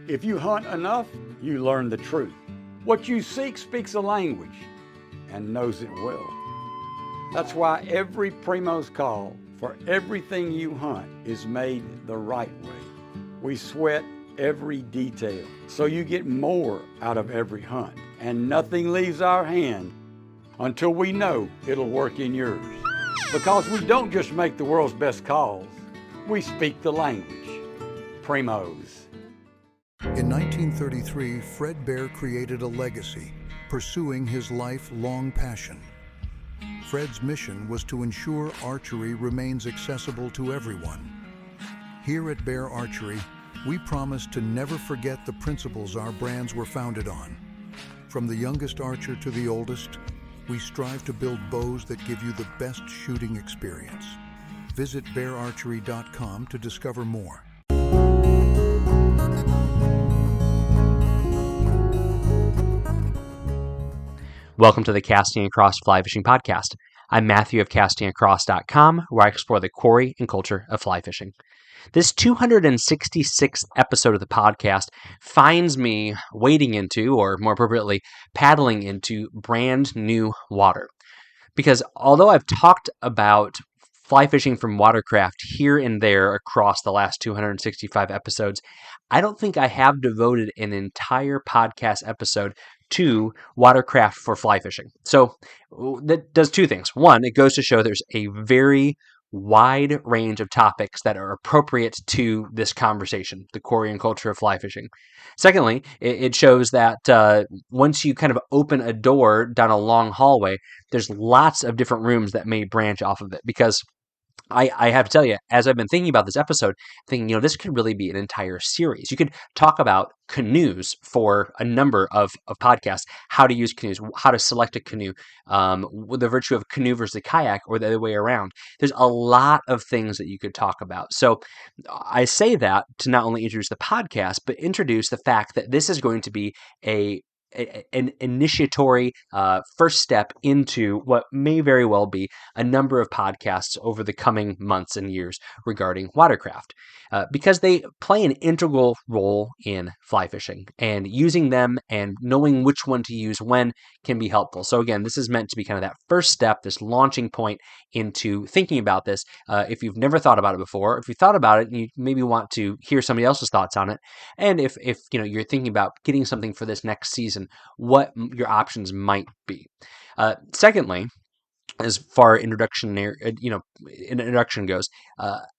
If you hunt enough, you learn the truth. What you seek speaks a language and knows it well. That's why every Primo's call for everything you hunt is made the right way. We sweat every detail so you get more out of every hunt, and nothing leaves our hand until we know it'll work in yours. Because we don't just make the world's best calls, we speak the language. Primos. In 1933, Fred Bear created a legacy, pursuing his lifelong passion. Fred's mission was to ensure archery remains accessible to everyone. Here at Bear Archery, we promise to never forget the principles our brands were founded on. From the youngest archer to the oldest, we strive to build bows that give you the best shooting experience. Visit beararchery.com to discover more. Welcome to the Casting Across Fly Fishing Podcast. I'm Matthew of castingacross.com, where I explore the quarry and culture of fly fishing. This 266th episode of the podcast finds me wading into, or more appropriately, paddling into brand new water. Because although I've talked about fly fishing from Watercraft here and there across the last 265 episodes, I don't think I have devoted an entire podcast episode to Watercraft for fly fishing. So that does two things. One, it goes to show there's a very wide range of topics that are appropriate to this conversation, the quarry and culture of fly fishing. Secondly, it shows that once you kind of open a door down a long hallway, there's lots of different rooms that may branch off of it, because I have to tell you, as I've been thinking about this episode, thinking, this could really be an entire series. You could talk about canoes for a number of podcasts, how to use canoes, how to select a canoe, with the virtue of canoe versus a kayak, or the other way around. There's a lot of things that you could talk about. So I say that to not only introduce the podcast, but introduce the fact that this is going to be an initiatory first step into what may very well be a number of podcasts over the coming months and years regarding watercraft, because they play an integral role in fly fishing, and using them and knowing which one to use when can be helpful. So again, this is meant to be kind of that first step, this launching point into thinking about this. If you've never thought about it before, if you thought about it and you maybe want to hear somebody else's thoughts on it, and if you're thinking about getting something for this next season, what your options might be. Secondly, as far introduction goes,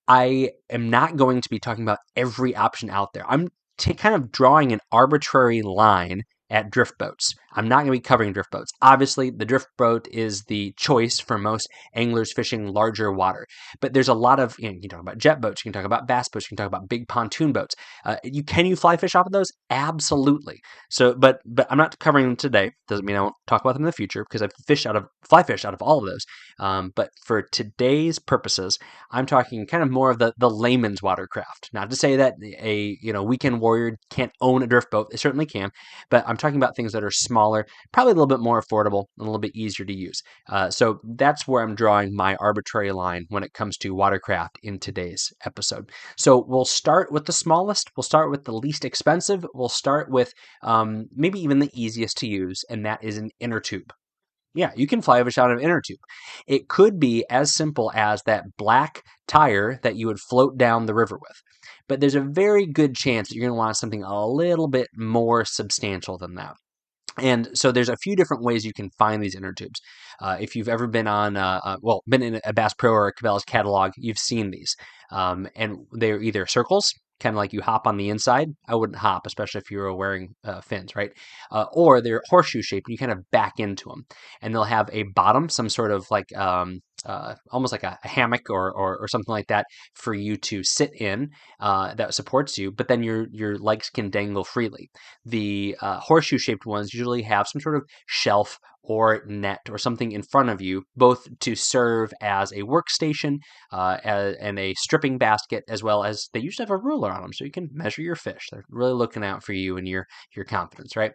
I am not going to be talking about every option out there. I'm kind of drawing an arbitrary line at drift boats. I'm not going to be covering drift boats. Obviously, the drift boat is the choice for most anglers fishing larger water. But there's a lot of, you can talk about jet boats, you can talk about bass boats, you can talk about big pontoon boats. Can you fly fish off of those? Absolutely. So, but I'm not covering them today. Doesn't mean I won't talk about them in the future, because I've fly fished out of all of those. But for today's purposes, I'm talking kind of more of the layman's watercraft. Not to say that a weekend warrior can't own a drift boat. They certainly can. But I'm talking about things that are smaller, probably a little bit more affordable, and a little bit easier to use. So that's where I'm drawing my arbitrary line when it comes to watercraft in today's episode. So we'll start with the smallest. We'll start with the least expensive. We'll start with maybe even the easiest to use, and that is an inner tube. Yeah, you can fly fish out of an inner tube. It could be as simple as that black tire that you would float down the river with. But there's a very good chance that you're going to want something a little bit more substantial than that. And so there's a few different ways you can find these inner tubes. If you've ever been been in a Bass Pro or a Cabela's catalog, you've seen these. And they're either circles, kind of like you hop on the inside. I wouldn't hop, especially if you were wearing fins, right? Or they're horseshoe shaped, and you kind of back into them. And they'll have a bottom, some sort of like almost like a hammock or something like that for you to sit in that supports you, but then your legs can dangle freely. The horseshoe shaped ones usually have some sort of shelf or net or something in front of you, both to serve as a workstation and a stripping basket, as well as they usually have a ruler on them so you can measure your fish. They're really looking out for you and your confidence, right?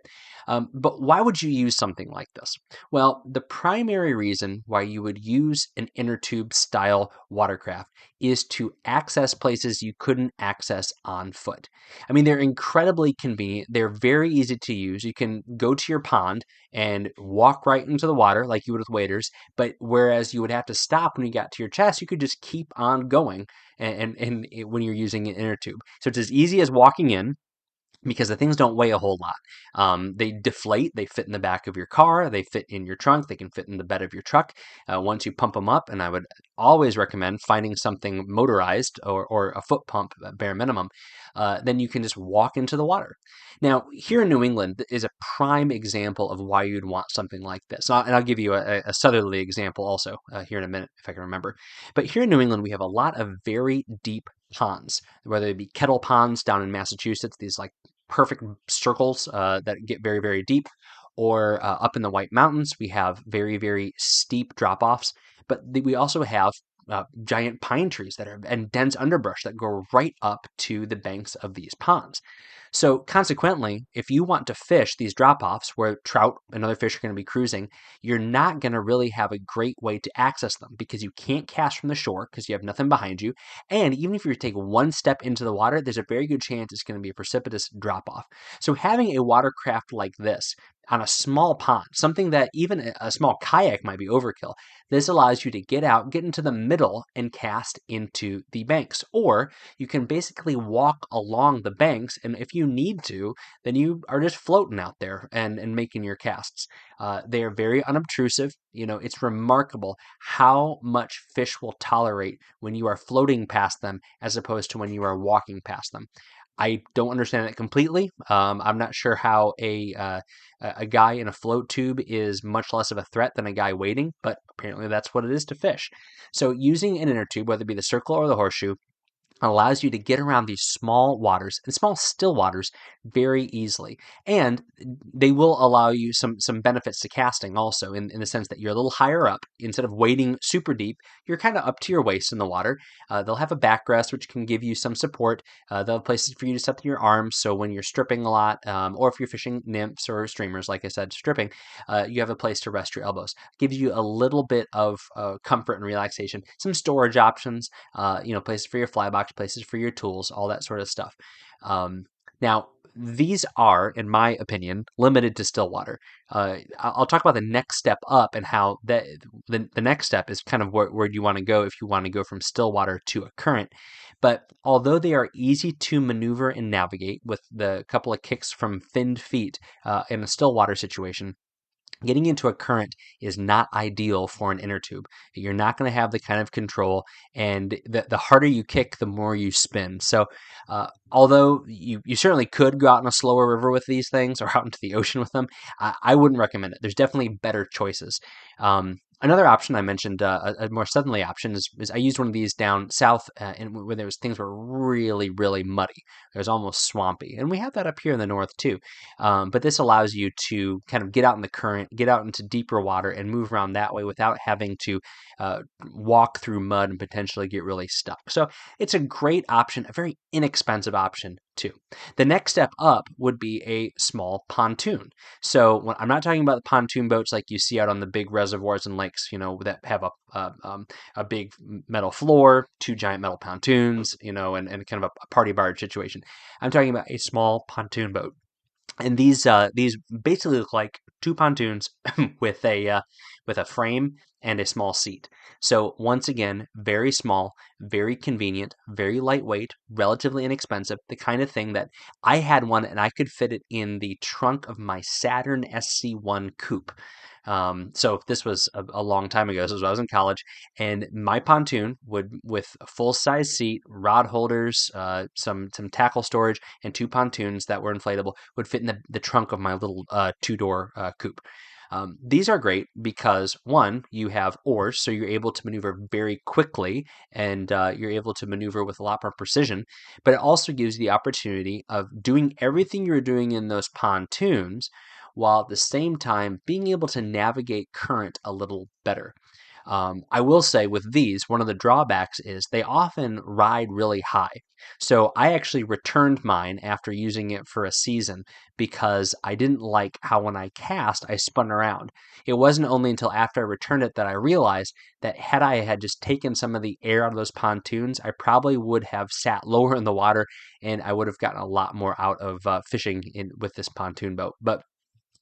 But why would you use something like this? Well, the primary reason why you would use an an inner tube style watercraft is to access places you couldn't access on foot. I mean, they're incredibly convenient. They're very easy to use. You can go to your pond and walk right into the water like you would with waders, but whereas you would have to stop when you got to your chest, you could just keep on going when you're using an inner tube. So it's as easy as walking in, because the things don't weigh a whole lot. They deflate, they fit in the back of your car, they fit in your trunk, they can fit in the bed of your truck once you pump them up. And I would always recommend finding something motorized or a foot pump, bare minimum. Then you can just walk into the water. Now, here in New England is a prime example of why you'd want something like this. And I'll give you a southerly example also here in a minute, if I can remember. But here in New England, we have a lot of very deep ponds, whether they be kettle ponds down in Massachusetts, these like perfect circles that get very, very deep, or up in the White Mountains, we have very, very steep drop-offs. But we also have giant pine trees and dense underbrush that go right up to the banks of these ponds. So consequently, if you want to fish these drop-offs where trout and other fish are going to be cruising, you're not going to really have a great way to access them because you can't cast from the shore because you have nothing behind you. And even if you take one step into the water, there's a very good chance it's going to be a precipitous drop-off. So having a watercraft like this on a small pond, something that even a small kayak might be overkill, this allows you to get out, get into the middle, and cast into the banks. Or you can basically walk along the banks, and if you need to, then you are just floating out there and making your casts. They are very unobtrusive. You know, it's remarkable how much fish will tolerate when you are floating past them as opposed to when you are walking past them. I don't understand it completely. I'm not sure how a guy in a float tube is much less of a threat than a guy wading, but apparently that's what it is to fish. So using an inner tube, whether it be the circle or the horseshoe, allows you to get around these small waters and small still waters very easily. And they will allow you some benefits to casting also in the sense that you're a little higher up. Instead of wading super deep, you're kind of up to your waist in the water. They'll have a backrest, which can give you some support. They'll have places for you to set your arms, so when you're stripping a lot, or if you're fishing nymphs or streamers, like I said, stripping, you have a place to rest your elbows. Gives you a little bit of comfort and relaxation. Some storage options, places for your fly box, places for your tools, all that sort of stuff. Now, these are, in my opinion, limited to still water. I'll talk about the next step up and how the next step is kind of where you want to go if you want to go from still water to a current. But although they are easy to maneuver and navigate with the couple of kicks from finned feet in a still water situation, getting into a current is not ideal for an inner tube. You're not going to have the kind of control, and the harder you kick, the more you spin. So although you certainly could go out in a slower river with these things or out into the ocean with them, I wouldn't recommend it. There's definitely better choices. Another option I mentioned, a more southerly option, is I used one of these down south where things were really, really muddy. It was almost swampy. And we have that up here in the north too. But this allows you to kind of get out in the current, get out into deeper water and move around that way without having to walk through mud and potentially get really stuck. So it's a great option, a very inexpensive option too. The next step up would be a small pontoon. So I'm not talking about the pontoon boats like you see out on the big reservoirs and lakes, that have a big metal floor, two giant metal pontoons, and kind of a party barge situation. I'm talking about a small pontoon boat. And these basically look like two pontoons with a frame and a small seat. So once again, very small, very convenient, very lightweight, relatively inexpensive. The kind of thing that I had one and I could fit it in the trunk of my Saturn SC1 coupe. So this was a long time ago. This was when I was in college, and my pontoon with a full size seat, rod holders, some tackle storage, and two pontoons that were inflatable would fit in the trunk of my little two-door coupe. These are great because, one, you have oars, so you're able to maneuver very quickly and you're able to maneuver with a lot more precision, but it also gives you the opportunity of doing everything you're doing in those pontoons while at the same time being able to navigate current a little better. I will say with these, one of the drawbacks is they often ride really high. So I actually returned mine after using it for a season because I didn't like how when I cast, I spun around. It wasn't only until after I returned it that I realized that had I had just taken some of the air out of those pontoons, I probably would have sat lower in the water and I would have gotten a lot more out of fishing with this pontoon boat. But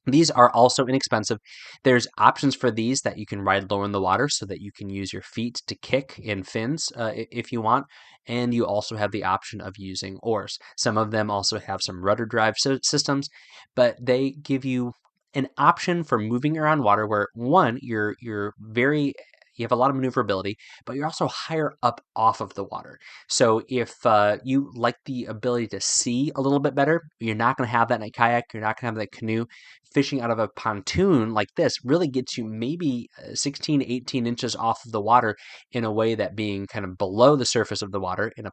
these are also inexpensive. There's options for these that you can ride lower in the water so that you can use your feet to kick in fins if you want. And you also have the option of using oars. Some of them also have some rudder drive systems, but they give you an option for moving around water where one, you have a lot of maneuverability, but you're also higher up off of the water. So if you like the ability to see a little bit better, you're not going to have that in a kayak, you're not going to have that canoe. Fishing out of a pontoon like this really gets you maybe 16 to 18 inches off of the water in a way that being kind of below the surface of the water in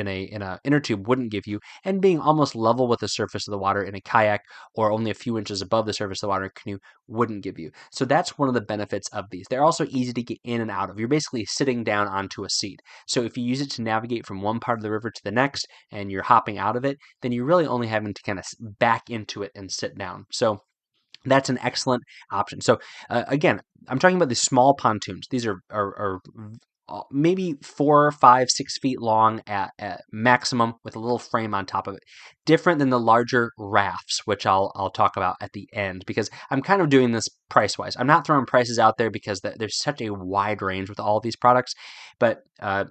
a inner tube wouldn't give you, and being almost level with the surface of the water in a kayak or only a few inches above the surface of the water in a canoe wouldn't give you. So that's one of the benefits of these. They're also easy to get in and out of. You're basically sitting down onto a seat. So if you use it to navigate from one part of the river to the next and you're hopping out of it, then you're really only having to kind of back into it and sit down. So that's an excellent option. So again, I'm talking about these small pontoons. These are maybe 4, 5, 6 feet long at maximum with a little frame on top of it. Different than the larger rafts, which I'll talk about at the end because I'm kind of doing this price wise. I'm not throwing prices out there because there's such a wide range with all of these products. But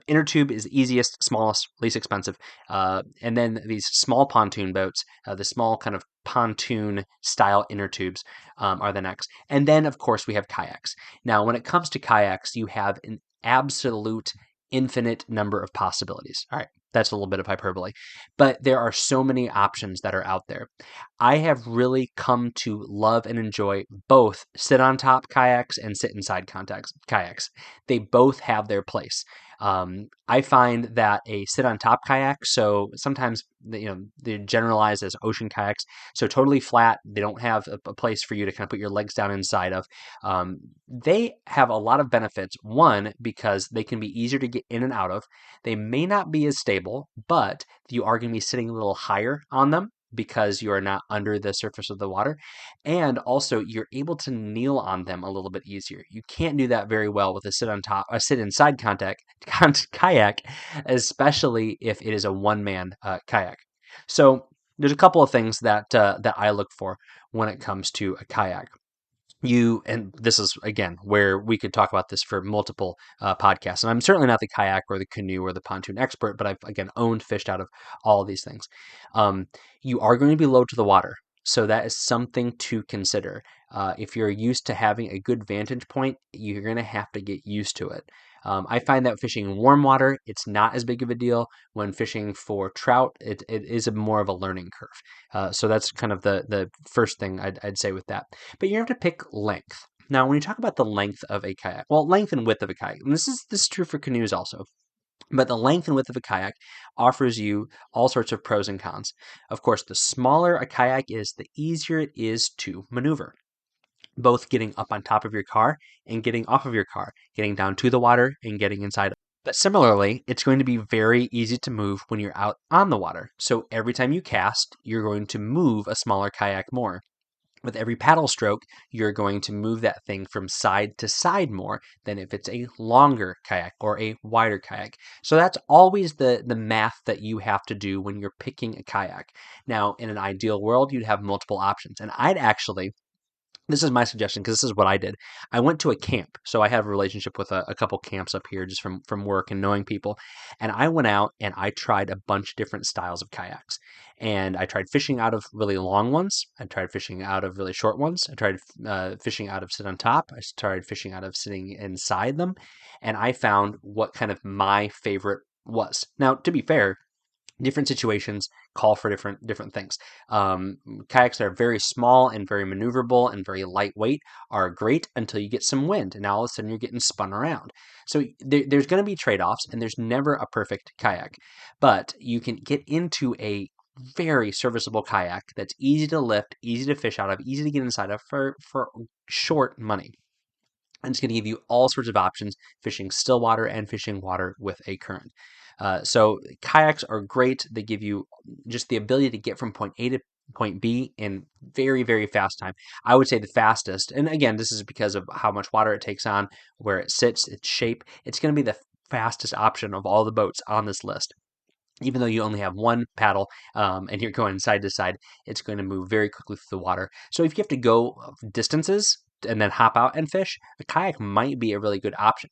inner tube is the easiest, smallest, least expensive. And then these small pontoon boats, the small kind of pontoon style inner tubes are the next. And then, of course, we have kayaks. Now, when it comes to kayaks, you have an absolute infinite number of possibilities. All right, that's a little bit of hyperbole, but there are so many options that are out there. I have really come to love and enjoy both sit on top kayaks and sit inside kayaks. They both have their place. I find that a sit on top kayak, so sometimes they're generalized as ocean kayaks, so totally flat. They don't have a place for you to kind of put your legs down inside of. They have a lot of benefits. One, because they can be easier to get in and out of. They may not be as stable, but you are going to be sitting a little higher on them because you are not under the surface of the water. And also you're able to kneel on them a little bit easier. You can't do that very well with a sit inside kayak, especially if it is a one-man kayak. So there's a couple of things that I look for when it comes to a kayak. And this is again where we could talk about this for multiple podcasts. And I'm certainly not the kayak or the canoe or the pontoon expert, but I've again owned, fished out of all of these things. You are going to be low to the water, so that is something to consider. If you're used to having a good vantage point, you're going to have to get used to it. I find that fishing warm water, it's not as big of a deal. When fishing for trout, it is more of a learning curve. So that's kind of the first thing I'd say with that. But you have to pick length. Now, when you talk about the length of a kayak, well, length and width of a kayak, and this is true for canoes also. But the length and width of a kayak offers you all sorts of pros and cons. Of course, the smaller a kayak is, the easier it is to maneuver, both getting up on top of your car and getting off of your car, getting down to the water and getting inside. But similarly, it's going to be very easy to move when you're out on the water. So every time you cast, you're going to move a smaller kayak more. With every paddle stroke, you're going to move that thing from side to side more than if it's a longer kayak or a wider kayak. So that's always the math that you have to do when you're picking a kayak. Now, in an ideal world, you'd have multiple options. And this is my suggestion because this is what I did. I went to a camp. So I have a relationship with a couple camps up here just from work and knowing people. And I went out and I tried a bunch of different styles of kayaks. And I tried fishing out of really long ones. I tried fishing out of really short ones. I tried fishing out of sit on top. I tried fishing out of sitting inside them. And I found what kind of my favorite was. Now, to be fair, different situations call for different things. Kayaks that are very small and very maneuverable and very lightweight are great until you get some wind, and now all of a sudden you're getting spun around. So there's going to be trade-offs, and there's never a perfect kayak, but you can get into a very serviceable kayak that's easy to lift, easy to fish out of, easy to get inside of for short money. And it's going to give you all sorts of options, fishing still water and fishing water with a current. So kayaks are great. They give you just the ability to get from point A to point B in very, very fast time. I would say the fastest. And again, this is because of how much water it takes on, where it sits, its shape. It's going to be the fastest option of all the boats on this list. Even though you only have one paddle and you're going side to side, it's going to move very quickly through the water. So if you have to go distances and then hop out and fish, a kayak might be a really good option.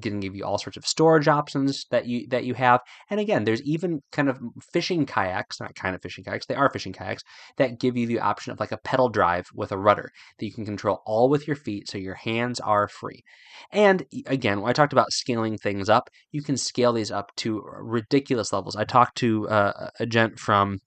Going to give you all sorts of storage options that you have. And again, there's even kind of fishing kayaks, not kind of fishing kayaks, they are fishing kayaks, that give you the option of like a pedal drive with a rudder that you can control all with your feet so your hands are free. And again, when I talked about scaling things up, you can scale these up to ridiculous levels. I talked to a gent from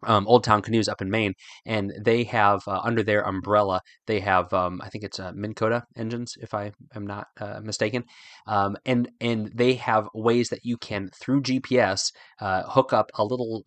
Old Town Canoes up in Maine, and they have under their umbrella, they have I think it's Minn Kota engines, if I am not mistaken, and they have ways that you can through GPS hook up a little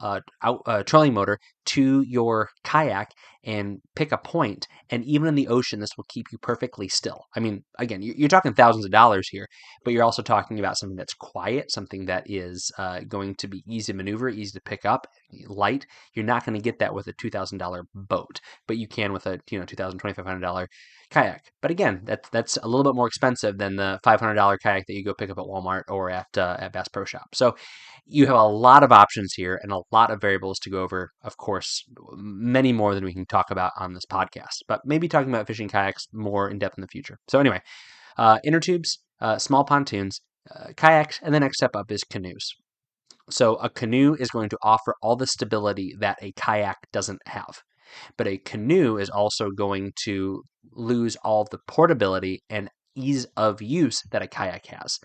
trolling motor to your kayak and pick a point, and even in the ocean, this will keep you perfectly still. I mean, again, you're talking thousands of dollars here, but you're also talking about something that's quiet, something that is going to be easy to maneuver, easy to pick up, light. You're not going to get that with a $2,000 boat, but you can with a $2,000, $2,500 kayak. But again, that's a little bit more expensive than the $500 kayak that you go pick up at Walmart or at Bass Pro Shop. So you have a lot of options here and a lot of variables to go over. Of course, many more than we can talk about on this podcast, but maybe talking about fishing kayaks more in depth in the future. So anyway, inner tubes, small pontoons, kayaks, and the next step up is canoes. So a canoe is going to offer all the stability that a kayak doesn't have. But a canoe is also going to lose all the portability and ease of use that a kayak has.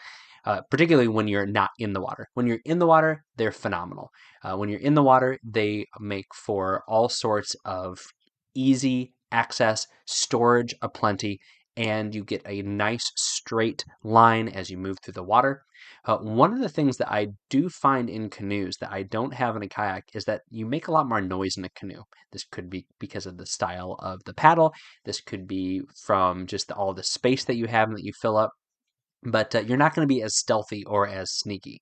Particularly when you're not in the water. When you're in the water, they're phenomenal. When you're in the water, they make for all sorts of easy access, storage aplenty, and you get a nice straight line as you move through the water. One of the things that I do find in canoes that I don't have in a kayak is that you make a lot more noise in a canoe. This could be because of the style of the paddle. This could be from just all the space that you have and that you fill up. But you're not going to be as stealthy or as sneaky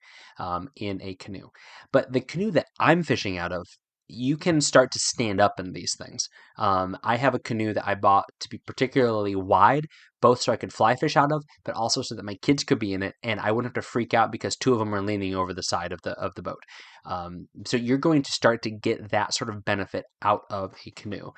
in a canoe. But the canoe that I'm fishing out of, you can start to stand up in these things. I have a canoe that I bought to be particularly wide, both so I could fly fish out of, but also so that my kids could be in it, and I wouldn't have to freak out because two of them are leaning over the side of the boat. So you're going to start to get that sort of benefit out of a canoe.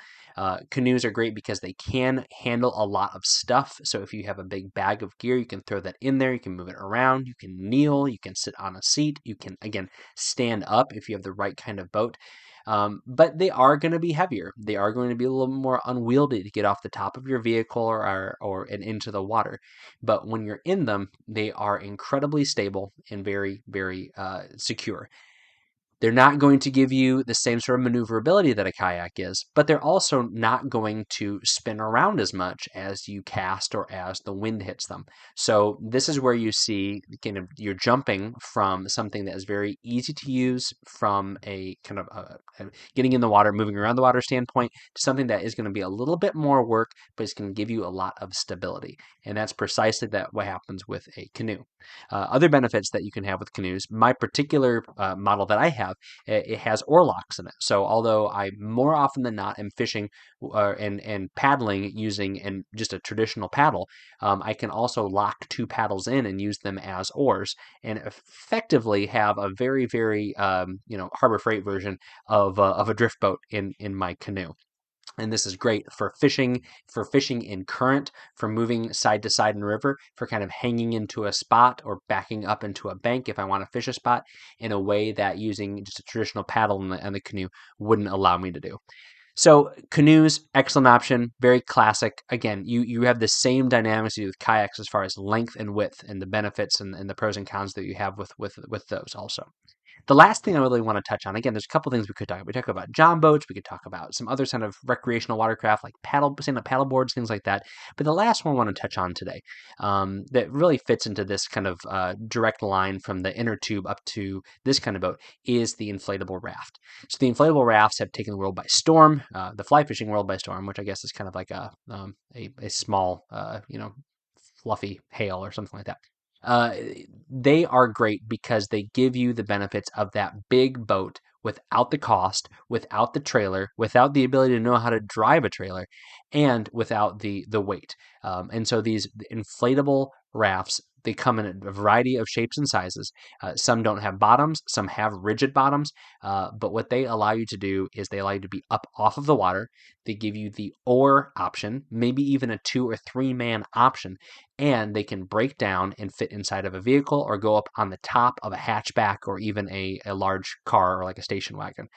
Canoes are great because they can handle a lot of stuff. So if you have a big bag of gear, you can throw that in there. You can move it around. You can kneel. You can sit on a seat. You can, again, stand up if you have the right kind of boat. But they are going to be heavier. They are going to be a little more unwieldy to get off the top of your vehicle or and into the water. But when you're in them, they are incredibly stable and very, very secure. They're not going to give you the same sort of maneuverability that a kayak is, but they're also not going to spin around as much as you cast or as the wind hits them. So this is where you see kind of you're jumping from something that is very easy to use from a kind of getting in the water, moving around the water standpoint to something that is going to be a little bit more work, but it's going to give you a lot of stability. And that's precisely what happens with a canoe. Other benefits that you can have with canoes, my particular model that I have, it has oarlocks in it. So although I more often than not am fishing and paddling using just a traditional paddle, I can also lock two paddles in and use them as oars and effectively have a very, very Harbor Freight version of a drift boat in my canoe. And this is great for fishing in current, for moving side to side in the river, for kind of hanging into a spot or backing up into a bank if I want to fish a spot in a way that using just a traditional paddle in the canoe wouldn't allow me to do. So canoes, excellent option, very classic. Again, you have the same dynamics you do with kayaks as far as length and width and the benefits and the pros and cons that you have with those also. The last thing I really want to touch on, again, there's a couple things we could talk about. We talk about john boats, we could talk about some other kind of recreational watercraft like stand-up paddle boards, things like that. But the last one I want to touch on today, that really fits into this kind of direct line from the inner tube up to this kind of boat, is the inflatable raft. So the inflatable rafts have taken the world by storm, the fly fishing world by storm, which I guess is kind of like a small, fluffy hail or something like that. Uh, they are great because they give you the benefits of that big boat without the cost, without the trailer, without the ability to know how to drive a trailer, and without the weight. And so these inflatable rafts, they come in a variety of shapes and sizes. Some don't have bottoms, some have rigid bottoms, but what they allow you to do is they allow you to be up off of the water. They give you the oar option, maybe even a 2 or 3 man option, and they can break down and fit inside of a vehicle or go up on the top of a hatchback or even a large car or like a station wagon.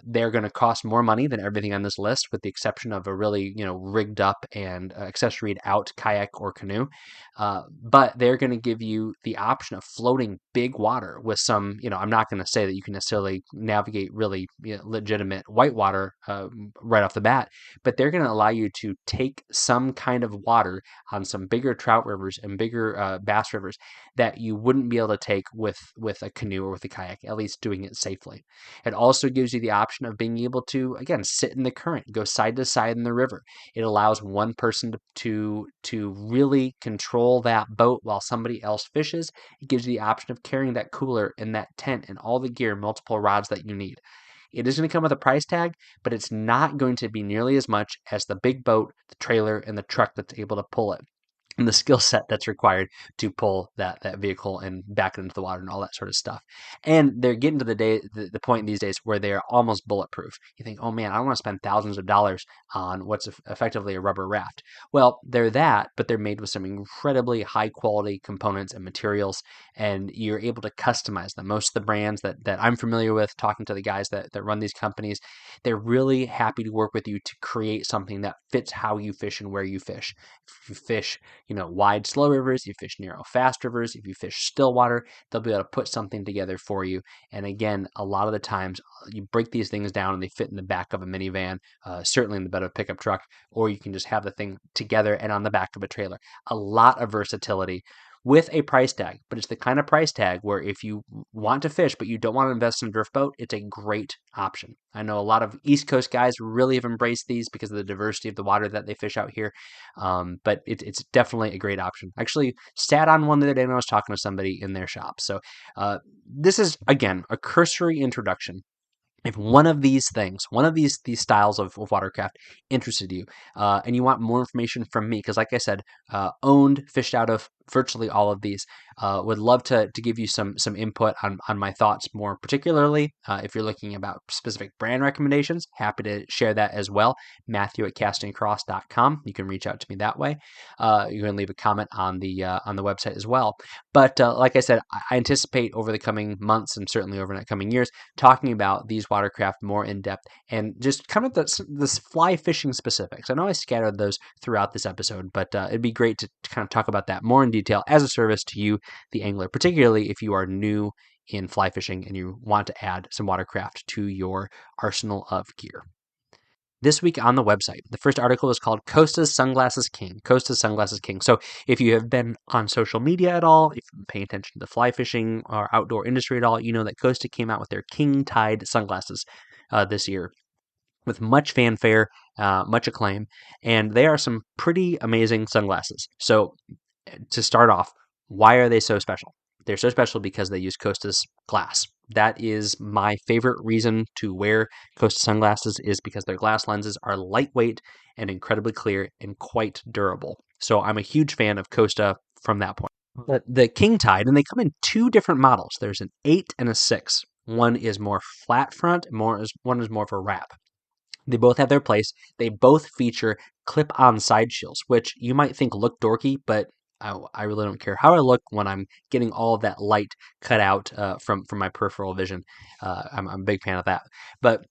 They're going to cost more money than everything on this list, with the exception of a really rigged up and accessoried out kayak or canoe. But they're going to give you the option of floating big water with some. I'm not going to say that you can necessarily navigate really legitimate whitewater right off the bat, but they're going to allow you to take some kind of water on some bigger trout rivers and bigger bass rivers that you wouldn't be able to take with a canoe or with a kayak, at least doing it safely. It also gives you the option of being able to, again, sit in the current, go side to side in the river. It allows one person to really control that boat while somebody else fishes. It gives you the option of carrying that cooler and that tent and all the gear, multiple rods that you need. It is going to come with a price tag, but it's not going to be nearly as much as the big boat, the trailer, and the truck that's able to pull it, and the skill set that's required to pull that vehicle and back it into the water and all that sort of stuff. And they're getting to the point these days where they're almost bulletproof. You think, oh man, I don't want to spend thousands of dollars on what's effectively a rubber raft. Well, they're that, but they're made with some incredibly high quality components and materials, and you're able to customize them. Most of the brands that I'm familiar with, talking to the guys that run these companies, they're really happy to work with you to create something that fits how you fish and where you fish. If you fish wide, slow rivers, you fish narrow, fast rivers, if you fish still water, they'll be able to put something together for you. And again, a lot of the times you break these things down and they fit in the back of a minivan, certainly in the bed of a pickup truck, or you can just have the thing together and on the back of a trailer. A lot of versatility with a price tag, but it's the kind of price tag where if you want to fish but you don't want to invest in a drift boat, it's a great option. I know a lot of East Coast guys really have embraced these because of the diversity of the water that they fish out here, but it's definitely a great option. I actually sat on one the other day when I was talking to somebody in their shop. So this is, again, a cursory introduction. If one of these things, one of these styles of watercraft interested you, and you want more information from me, because like I said, owned, fished out of virtually all of these, would love to give you some input on my thoughts more particularly. If you're looking about specific brand recommendations, happy to share that as well. Matthew@castingacross.com. You can reach out to me that way. You can leave a comment on the website as well. But like I said, I anticipate over the coming months and certainly over the coming years talking about these watercraft more in depth and just kind of this fly fishing specifics. I know I scattered those throughout this episode, but it'd be great to kind of talk about that more in detail as a service to you, the angler, particularly if you are new in fly fishing and you want to add some watercraft to your arsenal of gear. This week on the website, the first article is called Costa's Sunglasses King. Costa's Sunglasses King. So if you have been on social media at all, if you've been paying attention to the fly fishing or outdoor industry at all, you know that Costa came out with their King Tide sunglasses this year with much fanfare, much acclaim, and they are some pretty amazing sunglasses. So to start off, why are they so special? They're so special because they use Costa's glass. That is my favorite reason to wear Costa sunglasses, is because their glass lenses are lightweight and incredibly clear and quite durable. So I'm a huge fan of Costa from that point. But the King Tide, and they come in 2 different models. There's an 8 and a 6. One is more flat front, one is more of a wrap. They both have their place. They both feature clip-on side shields, which you might think look dorky, but I really don't care how I look when I'm getting all of that light cut out from my peripheral vision. I'm a big fan of that. But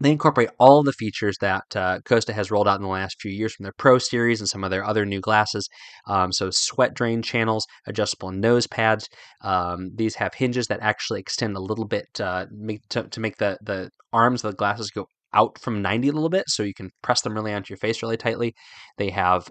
They incorporate all the features that Costa has rolled out in the last few years from their Pro Series and some of their other new glasses. So sweat drain channels, adjustable nose pads. These have hinges that actually extend a little bit to make the arms of the glasses go out from 90 a little bit, so you can press them really onto your face really tightly. They have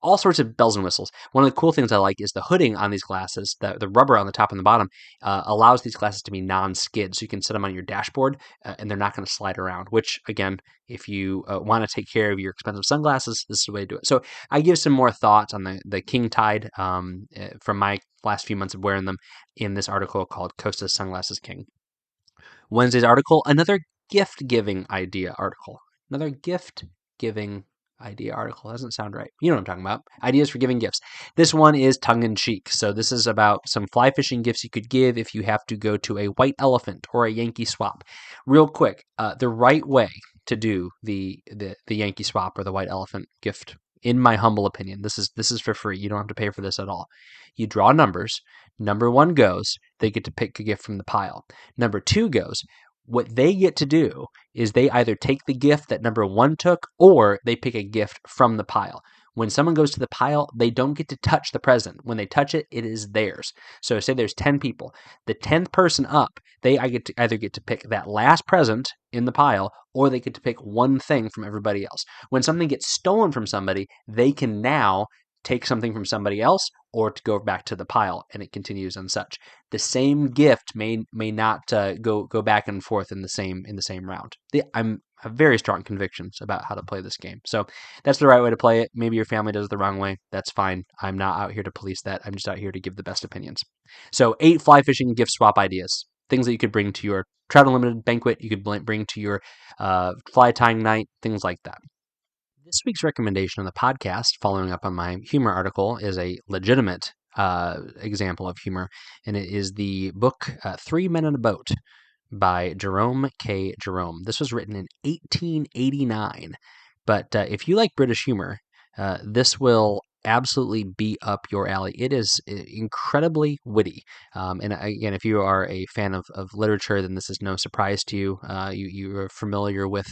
all sorts of bells and whistles. One of the cool things I like is the hooding on these glasses. The rubber on the top and the bottom allows these glasses to be non-skid, so you can set them on your dashboard and they're not going to slide around, which, again, if you want to take care of your expensive sunglasses, this is the way to do it. So I give some more thoughts on the King Tide from my last few months of wearing them in this article called Costa's Sunglasses King. Wednesday's article, another gift-giving idea article. Another gift-giving idea article. Doesn't sound right. You know what I'm talking about. Ideas for giving gifts. This one is tongue-in-cheek. So this is about some fly fishing gifts you could give if you have to go to a white elephant or a Yankee swap. Real quick, the right way to do the Yankee swap or the white elephant gift, in my humble opinion, this is for free. You don't have to pay for this at all. You draw numbers. Number 1 goes, they get to pick a gift from the pile. Number 2 goes, what they get to do is they either take the gift that number 1 took or they pick a gift from the pile. When someone goes to the pile, they don't get to touch the present. When they touch it, it is theirs. So say there's 10 people. The 10th person up, they either get to pick that last present in the pile or they get to pick one thing from everybody else. When something gets stolen from somebody, they can now take something from somebody else or to go back to the pile, and it continues and such. The same gift may not go back and forth in the same round. I have very strong convictions about how to play this game. So that's the right way to play it. Maybe your family does it the wrong way. That's fine. I'm not out here to police that. I'm just out here to give the best opinions. So 8 fly fishing gift swap ideas. Things that you could bring to your Trout Unlimited banquet, you could bring to your fly tying night, things like that. This week's recommendation on the podcast, following up on my humor article, is a legitimate example of humor, and it is the book 3 Men in a Boat by Jerome K. Jerome. This was written in 1889, but if you like British humor, this will absolutely be up your alley. It is incredibly witty. And again, if you are a fan of literature, then this is no surprise to you. You are familiar with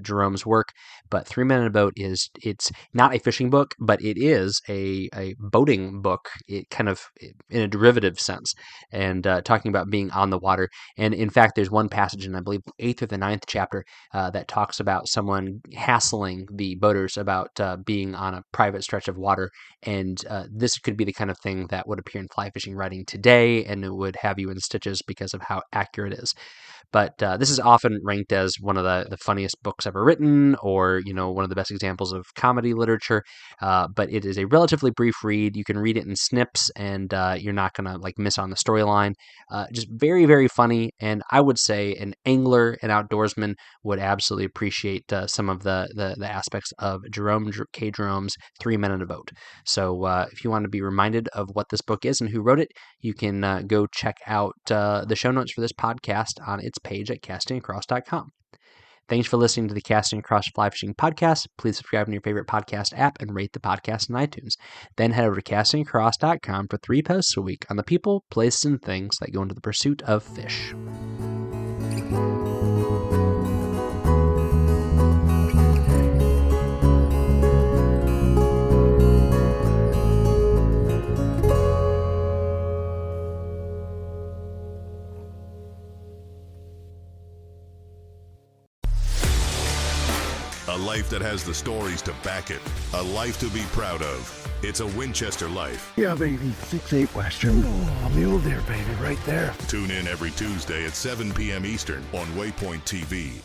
Jerome's work, but 3 Men in a Boat it's not a fishing book, but it is a boating book, it kind of in a derivative sense, and talking about being on the water. And in fact, there's one passage in, I believe, 8th or the 9th chapter that talks about someone hassling the boaters about being on a private stretch of water. And this could be the kind of thing that would appear in fly fishing writing today, and it would have you in stitches because of how accurate it is. But this is often ranked as one of the funniest books ever written, or one of the best examples of comedy literature. But it is a relatively brief read. You can read it in snips, and you're not gonna miss on the storyline. Just very, very funny, and I would say an angler, an outdoorsman would absolutely appreciate some of the aspects of Jerome K. Jerome's 3 Men in a Boat. So if you want to be reminded of what this book is and who wrote it, you can go check out the show notes for this podcast on its page at castingacross.com. Thanks for listening to the Casting Across Fly Fishing Podcast. Please subscribe in your favorite podcast app and rate the podcast on iTunes. Then head over to castingacross.com for 3 posts a week on the people, places, and things that go into the pursuit of fish. A life that has the stories to back it. A life to be proud of. It's a Winchester life. Yeah, baby. 6'8" Western. Oh, mule deer, baby, right there. Tune in every Tuesday at 7 p.m. Eastern on Waypoint TV.